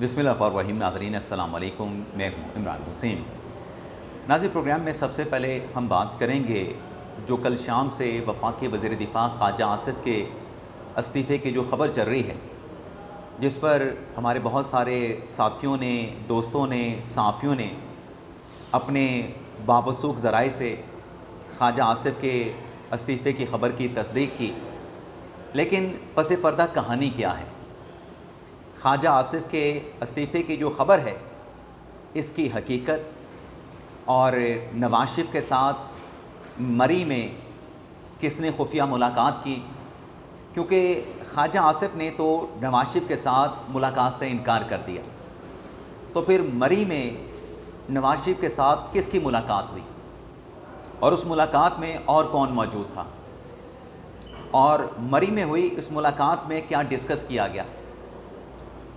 बिस्मिल्लाहिर्रहमानिर्रहीम। नाज़रीन अस्सलाम वालेकुम, मैं हूँ इमरान हुसैन। नाज़रीन, प्रोग्राम में सबसे पहले हम बात करेंगे जो कल शाम से वफाकी वज़ीर दिफ़ा ख्वाजा आसिफ के इस्तीफ़े की जो ख़बर चल रही है, जिस पर हमारे बहुत सारे साथियों ने, दोस्तों ने, सहाफ़ियों ने अपने बावसूख ज़राए से ख्वाजा आसिफ के इस्तीफ़े की ख़बर की तस्दीक की। लेकिन पस पर्दा कहानी क्या है? ख्वाजा आसिफ के इस्तीफ़े की जो ख़बर है, इसकी हकीकत और नवाज़ शरीफ के साथ मरी में किसने खुफिया मुलाकात की, क्योंकि ख्वाजा आसिफ ने तो नवाज़ शरीफ के साथ मुलाकात से इनकार कर दिया, तो फिर मरी में नवाज़ शरीफ के साथ किसकी मुलाकात हुई और उस मुलाकात में और कौन मौजूद था, और मरी में हुई इस मुलाकात में क्या डिस्कस किया गया,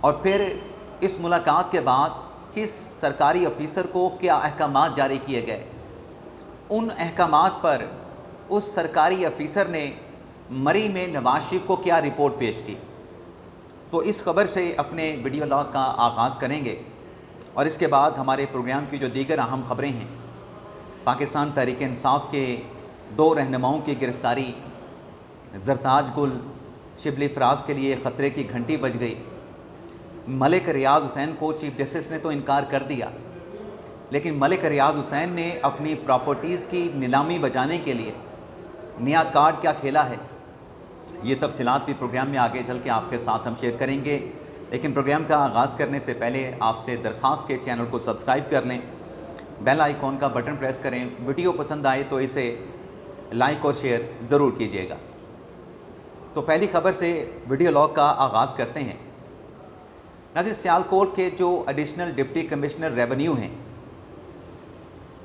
और फिर इस मुलाकात के बाद किस सरकारी अफीसर को क्या अहकामात जारी किए गए, उन अहकामात पर उस सरकारी अफीसर ने मरी में नवाज़ शरीफ को क्या रिपोर्ट पेश की। तो इस खबर से अपने वीडियो लॉग का आगाज़ करेंगे और इसके बाद हमारे प्रोग्राम की जो दीगर अहम ख़बरें हैं, पाकिस्तान तहरीक इंसाफ के 2 रहनुमाओं की गिरफ़्तारी, ज़रताज गुल शिबली फ़राज के लिए ख़तरे की घंटी बज गई। मलिक रियाज़ हुसैन को चीफ जस्टिस ने तो इनकार कर दिया, लेकिन मलिक रियाज़ हुसैन ने अपनी प्रॉपर्टीज़ की नीलामी बचाने के लिए नया कार्ड क्या खेला है, ये तफसीलात भी प्रोग्राम में आगे चल के आपके साथ हम शेयर करेंगे। लेकिन प्रोग्राम का आगाज़ करने से पहले आपसे दरख्वास्त के चैनल को सब्सक्राइब कर लें, बेल आइकॉन का बटन प्रेस करें, वीडियो पसंद आए तो इसे लाइक और शेयर ज़रूर कीजिएगा। तो पहली ख़बर से वीडियो लॉग का आगाज़ करते हैं। नाज़रीन, सियालकोट के जो एडिशनल डिप्टी कमिश्नर रेवेन्यू हैं,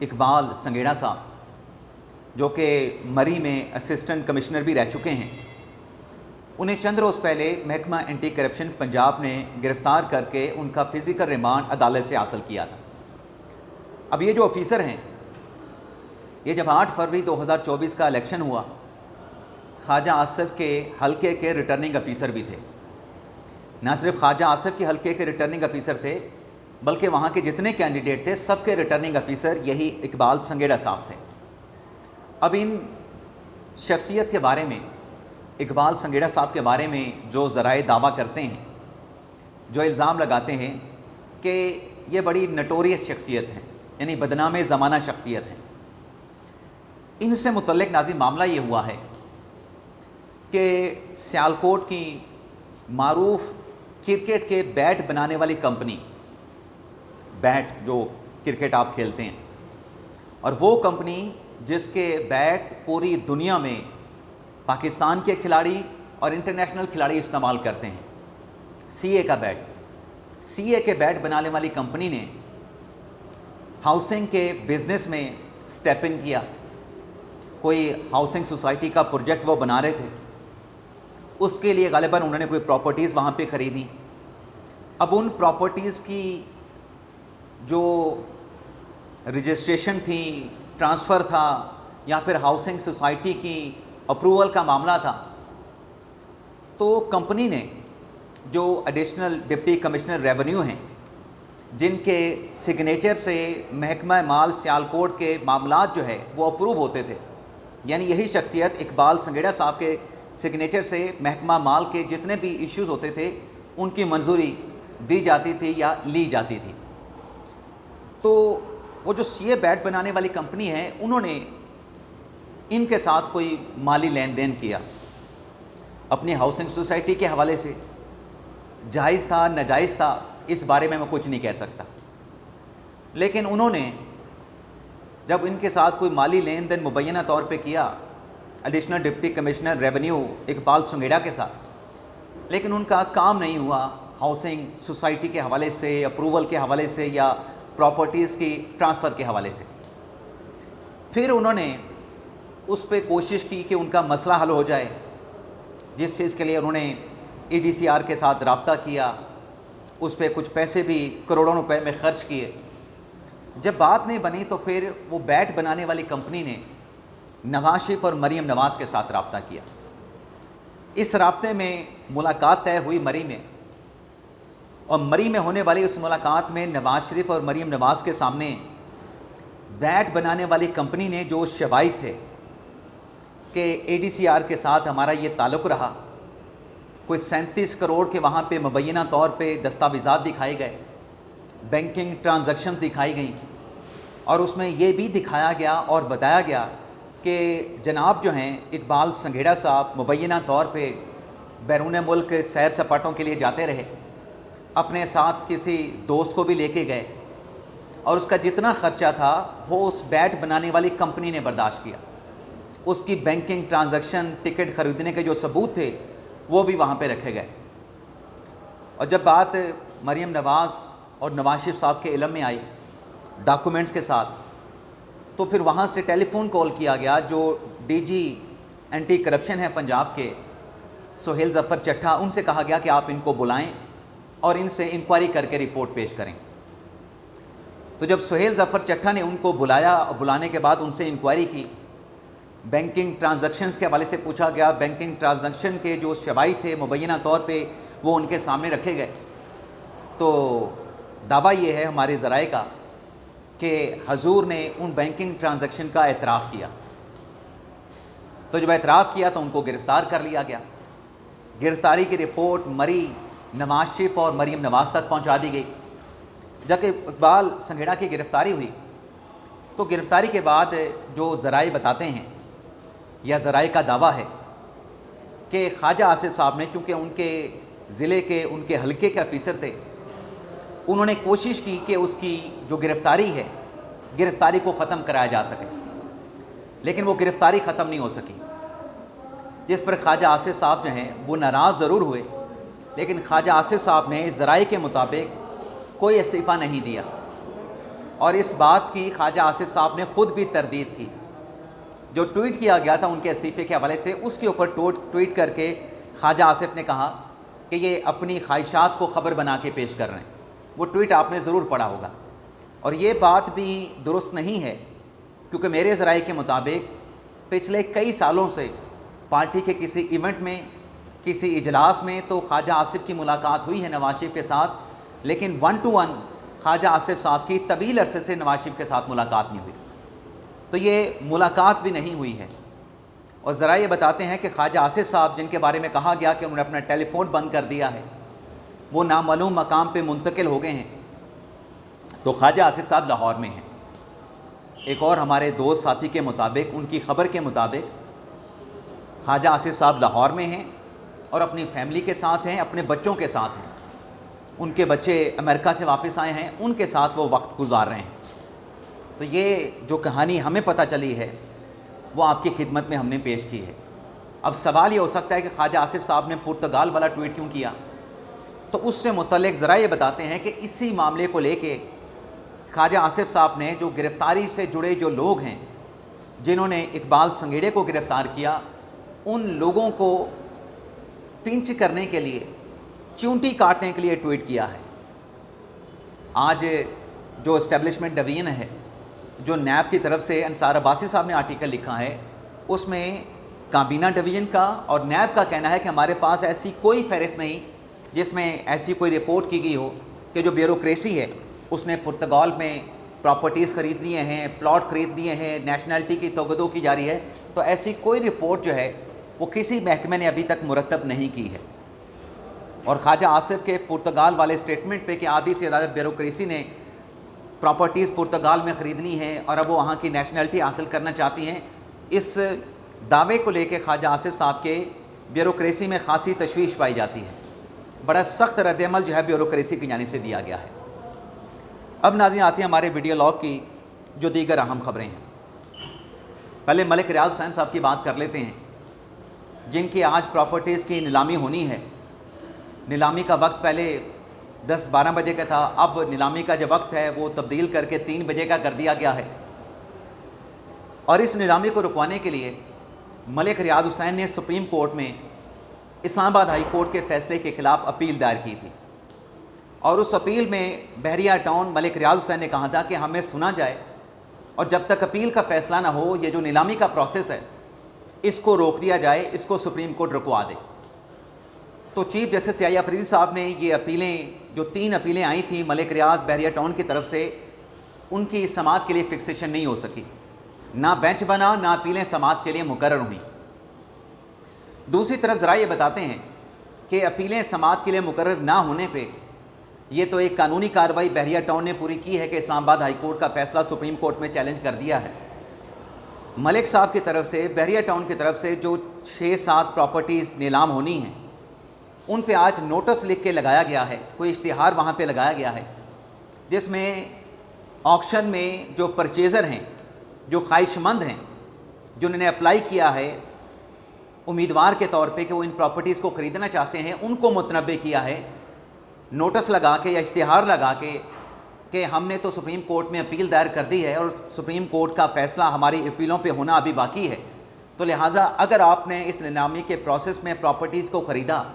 इकबाल संगेड़ा साहब, जो कि मरी में असिस्टेंट कमिश्नर भी रह चुके हैं, उन्हें चंद रोज़ पहले महकमा एंटी करप्शन पंजाब ने गिरफ़्तार करके उनका फ़िज़िकल रिमांड अदालत से हासिल किया था। अब ये जो ऑफिसर हैं, ये जब 8 फरवरी 2024 का इलेक्शन हुआ, ख्वाजा आसिफ के हल्के के रिटर्निंग ऑफिसर भी थे। ना सिर्फ ख्वाजा आसिफ के हल्के के रिटर्निंग ऑफिसर थे, बल्कि वहाँ के जितने कैंडिडेट थे सबके रिटर्निंग ऑफिसर यही इकबाल संगेड़ा साहब थे। अब इन शख्सियत के बारे में, इकबाल संगेड़ा साहब के बारे में जो ज़राए दावा करते हैं, जो इल्ज़ाम लगाते हैं कि ये बड़ी नटोरियस शख्सियत हैं, यानी बदनाम ज़माना शख्सियत हैं, इनसे मुतल्लिक़ नाज़रीन मामला ये हुआ है कि सियालकोट की मारूफ़ क्रिकेट के बैट बनाने वाली कंपनी, बैट जो क्रिकेट आप खेलते हैं, और वो कंपनी जिसके बैट पूरी दुनिया में पाकिस्तान के खिलाड़ी और इंटरनेशनल खिलाड़ी इस्तेमाल करते हैं, सीए का बैट, सीए के बैट बनाने वाली कंपनी ने हाउसिंग के बिज़नेस में स्टेप इन किया। कोई हाउसिंग सोसाइटी का प्रोजेक्ट वो बना रहे थे, उसके लिए गालिबन उन्होंने कोई प्रॉपर्टीज़ वहाँ पे ख़रीदी। अब उन प्रॉपर्टीज़ की जो रजिस्ट्रेशन थी, ट्रांसफ़र था, या फिर हाउसिंग सोसाइटी की अप्रूवल का मामला था, तो कंपनी ने, जो एडिशनल डिप्टी कमिश्नर रेवेन्यू हैं, जिनके सिग्नेचर से महकमा माल सियालकोट के मामलात जो है वो अप्रूव होते थे, यानी यही शख्सियत इकबाल संगेड़ा साहब के सिग्नेचर से महकमा माल के जितने भी इश्यूज़ होते थे उनकी मंजूरी दी जाती थी या ली जाती थी। तो वो जो सीए बैट बनाने वाली कंपनी है, उन्होंने इनके साथ कोई माली लेन देन किया अपनी हाउसिंग सोसाइटी के हवाले से। जायज़ था नाजायज़ था, इस बारे में मैं कुछ नहीं कह सकता, लेकिन उन्होंने जब इनके साथ कोई माली लेन देन मुबैना तौर पे किया additional deputy commissioner revenue Iqbal Sangera के साथ, लेकिन उनका काम नहीं हुआ हाउसिंग सोसाइटी के हवाले से, अप्रूवल के हवाले से, या प्रॉपर्टीज़ की ट्रांसफ़र के हवाले से, फिर उन्होंने उस पर कोशिश की कि उनका मसला हल हो जाए, जिस चीज़ के लिए उन्होंने ईडीसीआर के साथ रब्ता किया, उस पर कुछ पैसे भी करोड़ों रुपए में ख़र्च किए। जब बात नहीं बनी तो फिर वो बैट बनाने वाली कंपनी ने नवाज़ शरीफ और मरीम नवाज़ के साथ रब्ता किया। इस राब्ते में मुलाकात तय हुई मरी में, और मरी में होने वाली उस मुलाकात में नवाज़ शरीफ और मरीम नवाज़ के सामने बैट बनाने वाली कंपनी ने जो शवाहिद थे कि ADCR के साथ हमारा ये ताल्लुक़ रहा, कोई 37 करोड़ के वहाँ पे मुबैना तौर पे दस्तावेज़ात दिखाए गए, बैंकिंग ट्रांजैक्शन दिखाई गई और उसमें ये भी दिखाया गया और बताया गया कि जनाब जो हैं इकबाल संघेड़ा साहब मुबैना तौर पे बैरून मुल्क सैर सपाटों के लिए जाते रहे, अपने साथ किसी दोस्त को भी लेके गए और उसका जितना ख़र्चा था वो उस बैट बनाने वाली कंपनी ने बर्दाश्त किया। उसकी बैंकिंग ट्रांजैक्शन, टिकट ख़रीदने के जो सबूत थे वो भी वहाँ पे रखे गए। और जब बात मरीम नवाज़ और नवाज शरीफ साहब के इल्म में आई डॉक्यूमेंट्स के साथ, तो फिर वहाँ से टेलीफोन कॉल किया गया जो DG एंटी करप्शन है पंजाब के सोहेल ज़फ़र चट्ठा, उनसे कहा गया कि आप इनको बुलाएं और इनसे इंक्वायरी करके रिपोर्ट पेश करें। तो जब सोहेल ज़फ़र चट्ठा ने उनको बुलाया और बुलाने के बाद उनसे इंक्वायरी की, बैंकिंग ट्रांजैक्शंस के हवाले से पूछा गया, बैंकिंग ट्रांजैक्शन के जो शवाहिद थे मुबैना तौर पे वो उनके सामने रखे गए, तो दावा ये है हमारे ज़राए का कि हजूर ने उन बैंकिंग ट्रांजैक्शन का एतराफ़ किया। तो जब एतराफ़ किया तो उनको गिरफ़्तार कर लिया गया। गिरफ़्तारी की रिपोर्ट मरी, नवाज शरीफ और मरीम नवाज़ तक पहुंचा दी गई। जबकि इकबाल संघेड़ा की गिरफ़्तारी हुई तो गिरफ़्तारी के बाद जो ज़राए बताते हैं या ज़राए का दावा है कि ख्वाजा आसिफ साहब ने, क्योंकि उनके ज़िले के उनके हलके के अफीसर थे, उन्होंने कोशिश की कि उसकी जो गिरफ़्तारी है, गिरफ़्तारी को ख़त्म कराया जा सके, लेकिन वो गिरफ़्तारी ख़त्म नहीं हो सकी, जिस पर ख्वाजा आसिफ साहब जो हैं वो नाराज़ ज़रूर हुए, लेकिन ख्वाजा आसिफ साहब ने इस ज़राए के मुताबिक कोई इस्तीफ़ा नहीं दिया और इस बात की ख्वाजा आसिफ साहब ने ख़ुद भी तरदीद की। जो ट्वीट किया गया था उनके इस्तीफ़े के हवाले से, उसके ऊपर ट्वीट करके ख्वाजा आसिफ ने कहा कि ये अपनी ख्वाहिशात को ख़बर बना के पेश कर रहे हैं। वो ट्वीट आपने ज़रूर पढ़ा होगा और ये बात भी दुरुस्त नहीं है, क्योंकि मेरे ज़राए के मुताबिक पिछले कई सालों से पार्टी के किसी इवेंट में, किसी इजलास में तो ख्वाजा आसिफ की मुलाकात हुई है नवाज शरीफ के साथ, लेकिन 1 to 1 ख्वाजा आसिफ साहब की तवील अरसे से नवाज शरीफ के साथ मुलाकात नहीं हुई। तो ये मुलाकात भी नहीं हुई है। और ज़रा ये बताते हैं कि ख्वाजा आसिफ साहब, जिनके बारे में कहा गया कि उन्होंने अपना टेलीफोन बंद कर दिया है, वो नामालूम मकाम पे मुंतकिल हो गए हैं। तो ख्वाजा आसिफ साहब लाहौर में हैं। एक और हमारे दोस्त साथी के मुताबिक, उनकी ख़बर के मुताबिक, ख्वाजा आसिफ साहब लाहौर में हैं और अपनी फैमिली के साथ हैं, अपने बच्चों के साथ हैं। उनके बच्चे अमेरिका से वापस आए हैं, उनके साथ वो वक्त गुजार रहे हैं। तो ये जो कहानी हमें पता चली है वो आपकी खिदमत में हमने पेश की है। अब सवाल ये हो सकता है कि ख्वाजा आसिफ साहब ने पुर्तगाल वाला ट्वीट क्यों किया, तो उससे मुतल्लिक़ ज़रा ये बताते हैं कि इसी मामले को लेके ख्वाजा आसिफ साहब ने जो गिरफ़्तारी से जुड़े जो लोग हैं, जिन्होंने इकबाल संघेड़े को गिरफ़्तार किया, उन लोगों को पिंच करने के लिए, चूंटी काटने के लिए ट्वीट किया है। आज जो इस्टेब्लिशमेंट डिवीज़न है, जो नैब की तरफ से अंसार अब्बासी साहब ने आर्टिकल लिखा है, उसमें काबीना डिवीज़न का और नैब का कहना है कि हमारे पास ऐसी कोई फहरिस्त नहीं जिसमें ऐसी कोई रिपोर्ट की गई हो कि जो ब्यूरोक्रेसी है उसने पुर्तगाल में प्रॉपर्टीज़ ख़रीद लिए हैं, प्लॉट ख़रीद लिए हैं, नेशनलिटी की तोगदो की जा रही है। तो ऐसी कोई रिपोर्ट जो है वो किसी महकमे ने अभी तक मुरतब नहीं की है। और ख्वाजा आसिफ के पुर्तगाल वाले स्टेटमेंट पे कि आधी से ज़्यादा ब्यूरोक्रेसी ने प्रॉपर्टीज़ पुर्तगाल में ख़रीदनी है और अब वो वहाँ की नेशनलिटी हासिल करना चाहती हैं, इस दावे को लेके ख्वाजा आसिफ साहब के ब्यूरोक्रेसी में ख़ासी तशवीश पाई जाती है। बड़ा सख्त रद्दअमल जो है ब्यूरोक्रेसी की जानिब से दिया गया है। अब नाज़रीन आती हैं हमारे वीडियो लॉग की जो दीगर अहम ख़बरें हैं। पहले मलिक रियाज हुसैन साहब की बात कर लेते हैं, जिनकी आज प्रॉपर्टीज़ की नीलामी होनी है। नीलामी का वक्त पहले 10-12 बजे का था, अब नीलामी का जो वक्त है वो तब्दील करके 3 बजे का कर दिया गया है। और इस नीलामी को रुकवाने के लिए मलिक रियाज हुसैन ने सुप्रीम कोर्ट में इस्लामाबाद हाई कोर्ट के फ़ैसले के ख़िलाफ़ अपील दायर की थी। और उस अपील में बहरिया टाउन मलिक रियाज हुसैन ने कहा था कि हमें सुना जाए और जब तक अपील का फ़ैसला ना हो, ये जो नीलामी का प्रोसेस है इसको रोक दिया जाए, इसको सुप्रीम कोर्ट रुकवा दे। तो चीफ जस्टिस सियाई अफरीदी साहब ने ये अपीलें, जो 3 अपीलें आई थी मलिक रियाज बहरिया टाउन की तरफ से, उनकी समाअत के लिए फिक्सेशन नहीं हो सकी, ना बेंच बना, ना अपीलें समाअत के लिए मुकर्रर हुई। दूसरी तरफ ज़रा ये बताते हैं कि अपीलें समाअत के लिए मुकर्रर ना होने पे ये तो एक कानूनी कार्रवाई बहरिया टाउन ने पूरी की है कि इस्लामाबाद हाई कोर्ट का फ़ैसला सुप्रीम कोर्ट में चैलेंज कर दिया है। मलिक साहब की तरफ से, बहरिया टाउन की तरफ से जो 6-7 प्रॉपर्टीज़ नीलाम होनी हैं, उन पे आज नोटिस लिख के लगाया गया है, कोई इश्तिहार वहाँ पे लगाया गया है, जिसमें ऑक्शन में जो परचेज़र हैं, जो ख्वाहिशमंद हैं, जिन्होंने अप्लाई किया है उम्मीदवार के तौर पे कि वो इन प्रॉपर्टीज़ को ख़रीदना चाहते हैं, उनको मुतनब्बे किया है नोटिस लगा के या इश्तिहार लगा के कि हमने तो सुप्रीम कोर्ट में अपील दायर कर दी है और सुप्रीम कोर्ट का फ़ैसला हमारी अपीलों पे होना अभी बाकी है, तो लिहाजा अगर आपने इस नीलामी के प्रोसेस में प्रॉपर्टीज़ को ख़रीदा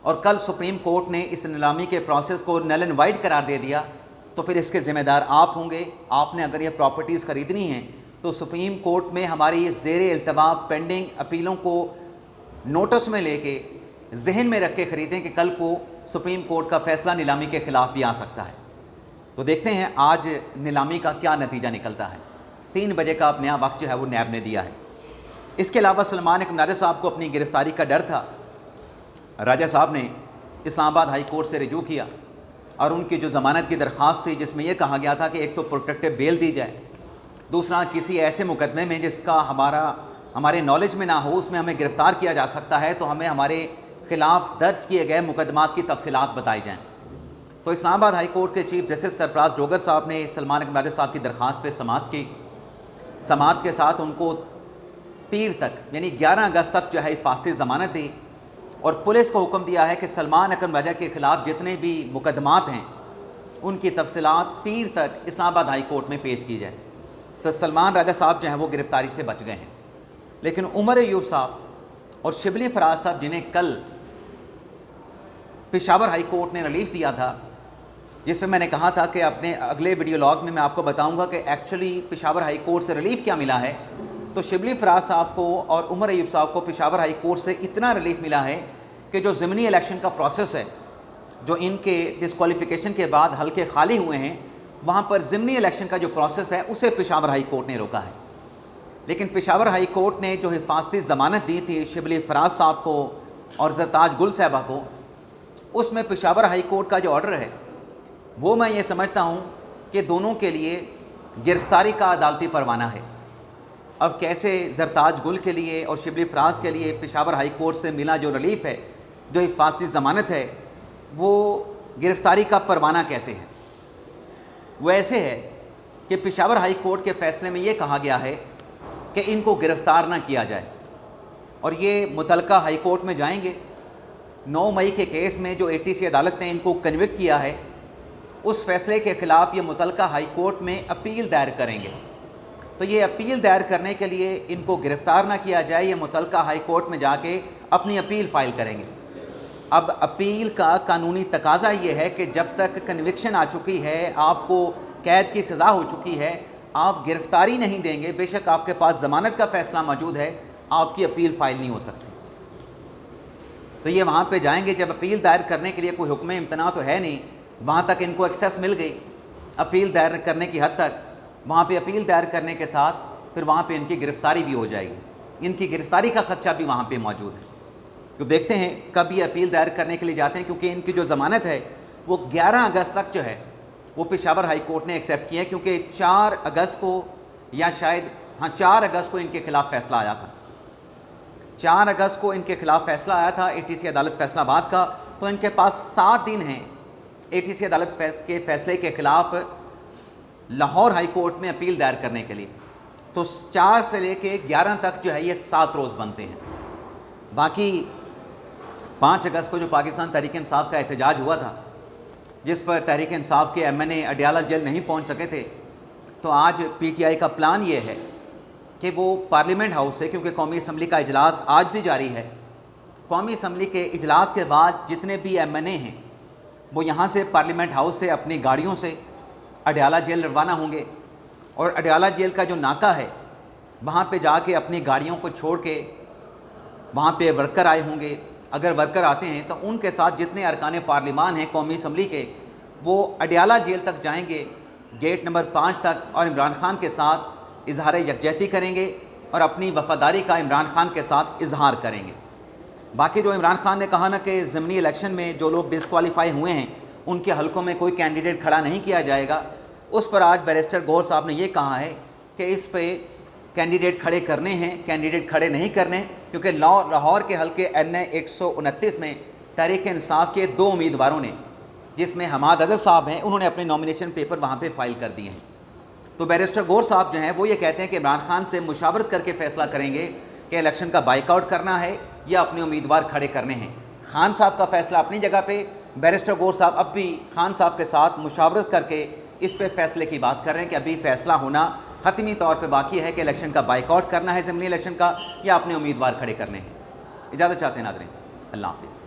और कल सुप्रीम कोर्ट ने इस नीलामी के प्रोसेस को नल एंड वाइड करार दे दिया, तो फिर इसके ज़िम्मेदार आप होंगे। आपने अगर ये प्रॉपर्टीज़ ख़रीदनी हैं तो सुप्रीम कोर्ट में हमारी ज़ेरे इल्तवा पेंडिंग अपीलों को नोटिस में लेके जहन में रख के ख़रीदें कि कल को सुप्रीम कोर्ट का फ़ैसला नीलामी के ख़िलाफ़ भी आ सकता है। तो देखते हैं आज नीलामी का क्या नतीजा निकलता है। 3 बजे का अब नया वक्त जो है वो नैब ने दिया है। इसके अलावा सलमान इकनारे साहब को अपनी गिरफ़्तारी का डर था। राजा साहब ने इस्लामाबाद हाई कोर्ट से रिजू किया और उनकी जो ज़मानत की दरख्वास्त थी, जिसमें यह कहा गया था कि एक तो प्रोटेक्टिव बेल दी जाए, दूसरा किसी ऐसे मुकदमे में जिसका हमारे नॉलेज में ना हो, उसमें हमें गिरफ़्तार किया जा सकता है, तो हमें हमारे ख़िलाफ़ दर्ज किए गए मुकदमात की तफसीलात बताई जाएँ। तो इस्लामाबाद हाई कोर्ट के चीफ जस्टिस सरफराज डोगर साहब ने सलमान इकनारे साहब की दरख्वास्त पर समाअत की। समाअत के साथ उनको पीर तक यानी 11 अगस्त तक जो है हिफाजती ज़मानत दी और पुलिस को हुक्म दिया है कि सलमान अकरम राजा के ख़िलाफ़ जितने भी मुकदमात हैं उनकी तफसीलात पीर तक इस्लामाबाद हाई कोर्ट में पेश की जाए। तो सलमान राजा साहब जो हैं वो गिरफ़्तारी से बच गए हैं, लेकिन उमर अयूब साहब और शिबली फराज साहब, जिन्हें कल पेशावर हाई कोर्ट ने रिलीफ़ दिया था, जिसमें मैंने कहा था कि अपने अगले वीडियो लॉग में मैं आपको बताऊंगा कि एक्चुअली पेशावर हाई कोर्ट से रिलीफ़ क्या मिला है, तो शिबली फराज साहब को और उमर अयूब साहब को पेशावर हाई कोर्ट से इतना रिलीफ़ मिला है कि जो ज़िमनी इलेक्शन का प्रोसेस है, जो इनके डिस्क्वालिफिकेशन के बाद हल्के खाली हुए हैं, वहाँ पर ज़िमनी इलेक्शन का जो प्रोसेस है उसे पेशावर हाई कोर्ट ने रोका है। लेकिन पेशावर हाई कोर्ट ने जो हिफाजती ज़मानत दी थी शिबली फराज साहब को और ज़रताज गुल साहबा को, उसमें पेशावर हाई कोर्ट का जो ऑर्डर है वो मैं ये समझता हूँ कि दोनों के लिए गिरफ़्तारी का अदालती परवाना है। अब कैसे ज़रताज गुल के लिए और शिबली फराज के लिए पेशावर हाई कोर्ट से मिला जो रिलीफ़ है, जो हिफाजती ज़मानत है, वो गिरफ़्तारी का परवाना कैसे है? वो ऐसे है कि पेशावर हाई कोर्ट के फ़ैसले में ये कहा गया है कि इनको गिरफ़्तार ना किया जाए और ये मुतलका हाई कोर्ट में जाएंगे। 9 मई के केस में जो ATC अदालत ने इनको कन्विक्ट किया है, उस फैसले के ख़िलाफ़ ये मुतलका हाई कोर्ट में अपील दायर करेंगे। तो ये अपील दायर करने के लिए इनको गिरफ़्तार ना किया जाए, ये मुतलका हाई कोर्ट में जाके अपनी अपील फ़ाइल करेंगे। अब अपील का कानूनी तकाज़ा ये है कि जब तक कन्विक्शन आ चुकी है, आपको कैद की सज़ा हो चुकी है, आप गिरफ़्तारी नहीं देंगे, बेशक आपके पास ज़मानत का फ़ैसला मौजूद है, आपकी अपील फ़ाइल नहीं हो सकती। तो ये वहाँ पे जाएंगे, जब अपील दायर करने के लिए कोई हुक्म इम्तना तो है नहीं, वहाँ तक इनको एक्सेस मिल गई अपील दायर करने की हद तक। वहाँ पे अपील दायर करने के साथ फिर वहाँ पे इनकी गिरफ़्तारी भी हो जाएगी, इनकी गिरफ़्तारी का ख़दशा भी वहाँ पे मौजूद है। तो देखते हैं कब ये अपील दायर करने के लिए जाते हैं, क्योंकि इनकी जो ज़मानत है वो 11 अगस्त तक जो है वो पेशावर हाई कोर्ट ने एक्सेप्ट किया है, क्योंकि 4 अगस्त को या शायद 4 अगस्त को इनके ख़िलाफ़ फ़ैसला आया था। 4 अगस्त को इनके ख़िलाफ़ फ़ैसला आया था ATC अदालत फैसलाबाद का। तो इनके पास 7 दिन हैं ATC अदालत के फ़ैसले के ख़िलाफ़ लाहौर हाई कोर्ट में अपील दायर करने के लिए। तो 4 से लेके 11 तक जो है ये 7 रोज़ बनते हैं। बाकी 5 अगस्त को जो पाकिस्तान तहरीक इंसाफ का एहतजाज हुआ था, जिस पर तहरीक इंसाफ के MNA अडयाला जेल नहीं पहुंच सके थे, तो आज PTI का प्लान ये है कि वो पार्लियामेंट हाउस से, क्योंकि कौमी असम्बली का इजलास आज भी जारी है, कौमी असम्बली के इजलास के बाद जितने भी MNA हैं वो यहाँ से पार्लियामेंट हाउस से अपनी गाड़ियों से अडयाला जेल रवाना होंगे और अडयाला जेल का जो नाका है वहाँ पे जाके अपनी गाड़ियों को छोड़ के वहाँ पे वर्कर आए होंगे, अगर वर्कर आते हैं तो उनके साथ जितने अरकान पार्लिमान हैं कौमी असम्बली के, वो अडियाला जेल तक जाएंगे, गेट नंबर 5 तक, और इमरान खान के साथ इजहार यकजहती करेंगे और अपनी वफादारी का इमरान खान के साथ इजहार करेंगे। बाकी जो इमरान खान ने कहा ना कि ज़मीनी इलेक्शन में जो लोग डिसक्वालीफाई हुए हैं उनके हलकों में कोई कैंडिडेट खड़ा नहीं किया जाएगा, उस पर आज बैरिस्टर गौर साहब ने ये कहा है कि इस पे कैंडिडेट खड़े करने हैं, कैंडिडेट खड़े नहीं करने, क्योंकि लाहौर के हलके NA 129 में तहरीक इंसाफ के 2 उम्मीदवारों ने, जिसमें हमाद अदर साहब हैं, उन्होंने अपने नॉमिनेशन पेपर वहाँ पे फाइल कर दिए हैं। तो बैरिस्टर गौर साहब जो हैं वो ये कहते हैं कि इमरान खान से मुशावरत करके फ़ैसला करेंगे कि इलेक्शन का बाइकआउट करना है या अपने उम्मीदवार खड़े करने हैं। खान साहब का फ़ैसला अपनी जगह पे, बैरिस्टर गौर साहब अब भी खान साहब के साथ मुशावरत करके इस पे फ़ैसले की बात कर रहे हैं कि अभी फ़ैसला होना हतमी तौर पे बाकी है कि इलेक्शन का बाइकआउट करना है ज़मीनी इलेक्शन का या अपने उम्मीदवार खड़े करने हैं। इजाज़त चाहते हैं नाज़रीन, अल्लाह हाफ़िज़।